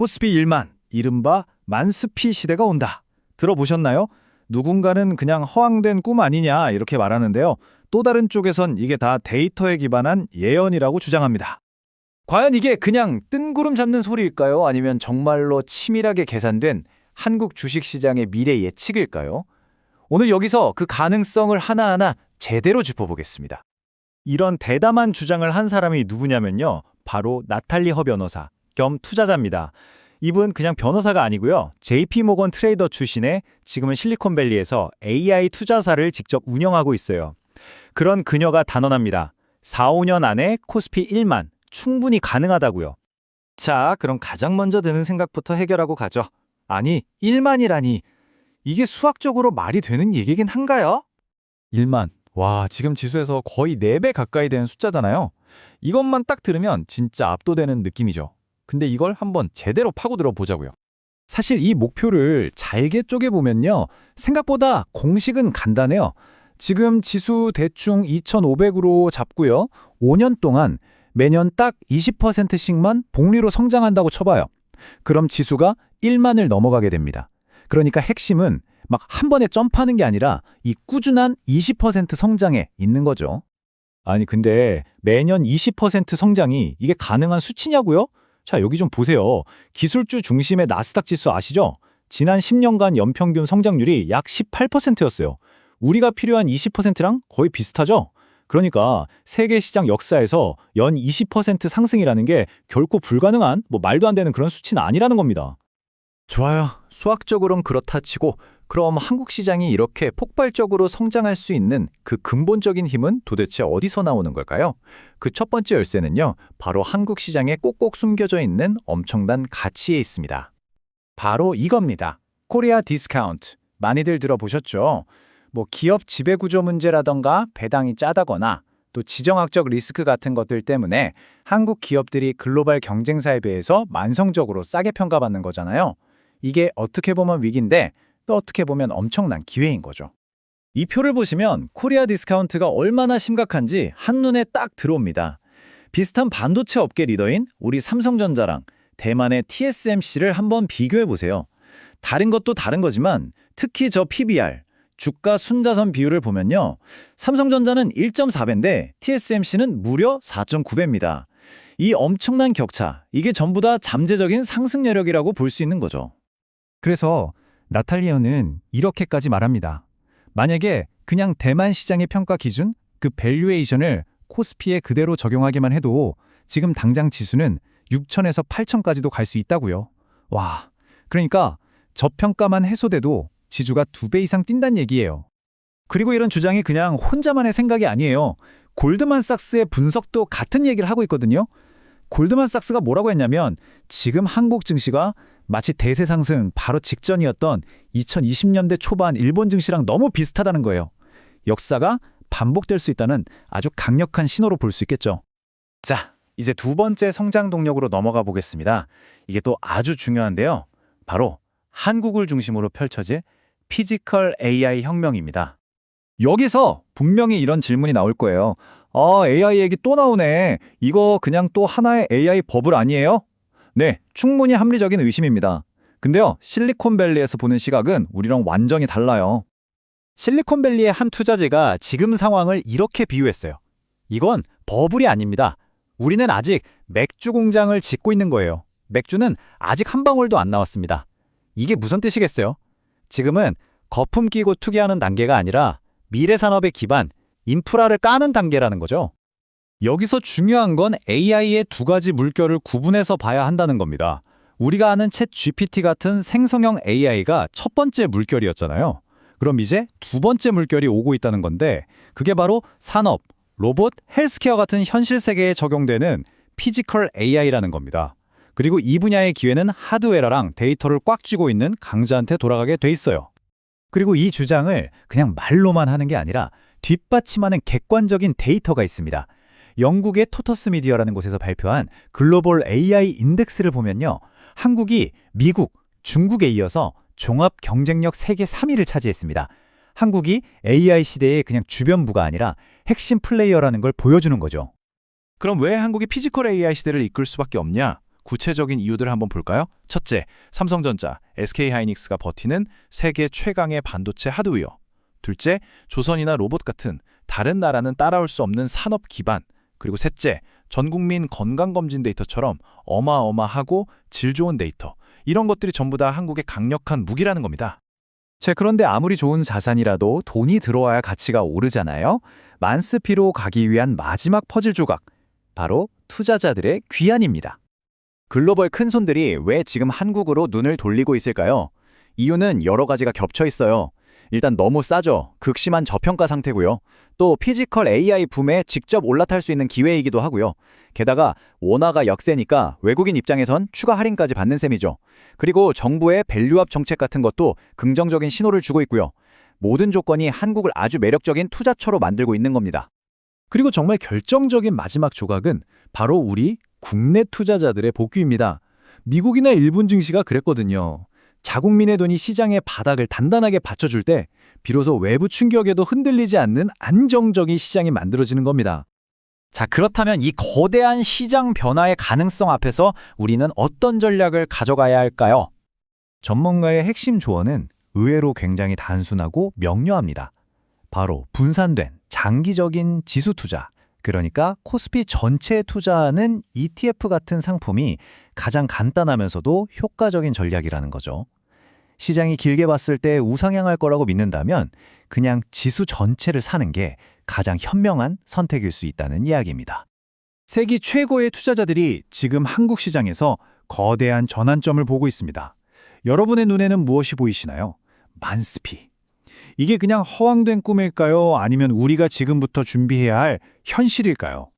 코스피 1만, 이른바 만스피 시대가 온다. 들어보셨나요? 누군가는 그냥 허황된 꿈 아니냐 이렇게 말하는데요. 또 다른 쪽에선 이게 다 데이터에 기반한 예언이라고 주장합니다. 과연 이게 그냥 뜬구름 잡는 소리일까요? 아니면 정말로 치밀하게 계산된 한국 주식시장의 미래 예측일까요? 오늘 여기서 그 가능성을 하나하나 제대로 짚어보겠습니다. 이런 대담한 주장을 한 사람이 누구냐면요. 바로 나탈리 허 변호사 겸 투자자입니다. 이분 그냥 변호사가 아니고요. JP모건 트레이더 출신의 지금은 실리콘밸리에서 AI 투자사를 직접 운영하고 있어요. 그런 그녀가 단언합니다. 4, 5년 안에 코스피 1만 충분히 가능하다고요. 자, 그럼 가장 먼저 드는 생각부터 해결하고 가죠. 아니, 1만이라니. 이게 수학적으로 말이 되는 얘기긴 한가요? 1만. 와, 지금 지수에서 거의 4배 가까이 되는 숫자잖아요. 이것만 딱 들으면 진짜 압도되는 느낌이죠. 근데 이걸 한번 제대로 파고들어 보자고요. 사실 이 목표를 잘게 쪼개보면요. 생각보다 공식은 간단해요. 지금 지수 대충 2,500으로 잡고요. 5년 동안 매년 딱 20%씩만 복리로 성장한다고 쳐봐요. 그럼 지수가 1만을 넘어가게 됩니다. 그러니까 핵심은 막 한 번에 점프하는 게 아니라 이 꾸준한 20% 성장에 있는 거죠. 아니 근데 매년 20% 성장이 이게 가능한 수치냐고요? 자, 여기 좀 보세요. 기술주 중심의 나스닥 지수 아시죠? 지난 10년간 연평균 성장률이 약 18%였어요. 우리가 필요한 20%랑 거의 비슷하죠? 그러니까 세계 시장 역사에서 연 20% 상승이라는 게 결코 불가능한 말도 안 되는 그런 수치는 아니라는 겁니다. 좋아요. 수학적으로는 그렇다 치고 그럼 한국 시장이 이렇게 폭발적으로 성장할 수 있는 그 근본적인 힘은 도대체 어디서 나오는 걸까요? 그 첫 번째 열쇠는요. 바로 한국 시장에 꼭꼭 숨겨져 있는 엄청난 가치에 있습니다. 바로 이겁니다. 코리아 디스카운트. 많이들 들어보셨죠? 기업 지배구조 문제라던가 배당이 짜다거나 또 지정학적 리스크 같은 것들 때문에 한국 기업들이 글로벌 경쟁사에 비해서 만성적으로 싸게 평가받는 거잖아요. 이게 어떻게 보면 위기인데 또 어떻게 보면 엄청난 기회인 거죠. 이 표를 보시면 코리아 디스카운트가 얼마나 심각한지 한눈에 딱 들어옵니다. 비슷한 반도체 업계 리더인 우리 삼성전자랑 대만의 TSMC를 한번 비교해 보세요. 다른 것도 다른 거지만 특히 저 PBR, 주가 순자산 비율을 보면요. 삼성전자는 1.4배인데 TSMC는 무려 4.9배입니다. 이 엄청난 격차, 이게 전부 다 잠재적인 상승 여력이라고 볼 수 있는 거죠. 그래서 나탈리아는 이렇게까지 말합니다. 만약에 그냥 대만 시장의 평가 기준, 그 밸류에이션을 코스피에 그대로 적용하기만 해도 지금 당장 지수는 6천에서 8천까지도 갈 수 있다고요. 와, 그러니까 저평가만 해소돼도 지수가 2배 이상 뛴다는 얘기예요. 그리고 이런 주장이 그냥 혼자만의 생각이 아니에요. 골드만삭스의 분석도 같은 얘기를 하고 있거든요. 골드만삭스가 뭐라고 했냐면 지금 한국 증시가 마치 대세 상승 바로 직전이었던 2020년대 초반 일본 증시랑 너무 비슷하다는 거예요. 역사가 반복될 수 있다는 아주 강력한 신호로 볼 수 있겠죠. 자, 이제 두 번째 성장 동력으로 넘어가 보겠습니다. 이게 또 아주 중요한데요. 바로 한국을 중심으로 펼쳐질 피지컬 AI 혁명입니다. 여기서 분명히 이런 질문이 나올 거예요. AI 얘기 또 나오네. 이거 그냥 또 하나의 AI 버블 아니에요? 네, 충분히 합리적인 의심입니다. 근데요, 실리콘밸리에서 보는 시각은 우리랑 완전히 달라요. 실리콘밸리의 한 투자자가 지금 상황을 이렇게 비유했어요. 이건 버블이 아닙니다. 우리는 아직 맥주 공장을 짓고 있는 거예요. 맥주는 아직 한 방울도 안 나왔습니다. 이게 무슨 뜻이겠어요? 지금은 거품 끼고 투기하는 단계가 아니라 미래 산업의 기반, 인프라를 까는 단계라는 거죠. 여기서 중요한 건 AI의 두 가지 물결을 구분해서 봐야 한다는 겁니다. 우리가 아는 챗 GPT 같은 생성형 AI가 첫 번째 물결이었잖아요. 그럼 이제 두 번째 물결이 오고 있다는 건데 그게 바로 산업, 로봇, 헬스케어 같은 현실 세계에 적용되는 피지컬 AI라는 겁니다. 그리고 이 분야의 기회는 하드웨어랑 데이터를 꽉 쥐고 있는 강자한테 돌아가게 돼 있어요. 그리고 이 주장을 그냥 말로만 하는 게 아니라 뒷받침하는 객관적인 데이터가 있습니다. 영국의 토터스 미디어라는 곳에서 발표한 글로벌 AI 인덱스를 보면요. 한국이 미국, 중국에 이어서 종합 경쟁력 세계 3위를 차지했습니다. 한국이 AI 시대의 그냥 주변부가 아니라 핵심 플레이어라는 걸 보여주는 거죠. 그럼 왜 한국이 피지컬 AI 시대를 이끌 수밖에 없냐? 구체적인 이유들을 한번 볼까요? 첫째, 삼성전자, SK하이닉스가 버티는 세계 최강의 반도체 하드웨어. 둘째, 조선이나 로봇 같은 다른 나라는 따라올 수 없는 산업 기반. 그리고 셋째, 전국민 건강검진 데이터처럼 어마어마하고 질 좋은 데이터. 이런 것들이 전부 다 한국의 강력한 무기라는 겁니다. 그런데 아무리 좋은 자산이라도 돈이 들어와야 가치가 오르잖아요. 만스피로 가기 위한 마지막 퍼즐 조각, 바로 투자자들의 귀환입니다. 글로벌 큰손들이 왜 지금 한국으로 눈을 돌리고 있을까요? 이유는 여러 가지가 겹쳐 있어요. 일단 너무 싸죠. 극심한 저평가 상태고요. 또 피지컬 AI 붐에 직접 올라탈 수 있는 기회이기도 하고요. 게다가 원화가 역세니까 외국인 입장에선 추가 할인까지 받는 셈이죠. 그리고 정부의 밸류업 정책 같은 것도 긍정적인 신호를 주고 있고요. 모든 조건이 한국을 아주 매력적인 투자처로 만들고 있는 겁니다. 그리고 정말 결정적인 마지막 조각은 바로 우리 국내 투자자들의 복귀입니다. 미국이나 일본 증시가 그랬거든요. 자국민의 돈이 시장의 바닥을 단단하게 받쳐줄 때 비로소 외부 충격에도 흔들리지 않는 안정적인 시장이 만들어지는 겁니다. 자, 그렇다면 이 거대한 시장 변화의 가능성 앞에서 우리는 어떤 전략을 가져가야 할까요? 전문가의 핵심 조언은 의외로 굉장히 단순하고 명료합니다. 바로 분산된 장기적인 지수 투자, 그러니까 코스피 전체에 투자하는 ETF 같은 상품이 가장 간단하면서도 효과적인 전략이라는 거죠. 시장이 길게 봤을 때 우상향할 거라고 믿는다면 그냥 지수 전체를 사는 게 가장 현명한 선택일 수 있다는 이야기입니다. 세계 최고의 투자자들이 지금 한국 시장에서 거대한 전환점을 보고 있습니다. 여러분의 눈에는 무엇이 보이시나요? 만스피. 이게 그냥 허황된 꿈일까요? 아니면 우리가 지금부터 준비해야 할 현실일까요?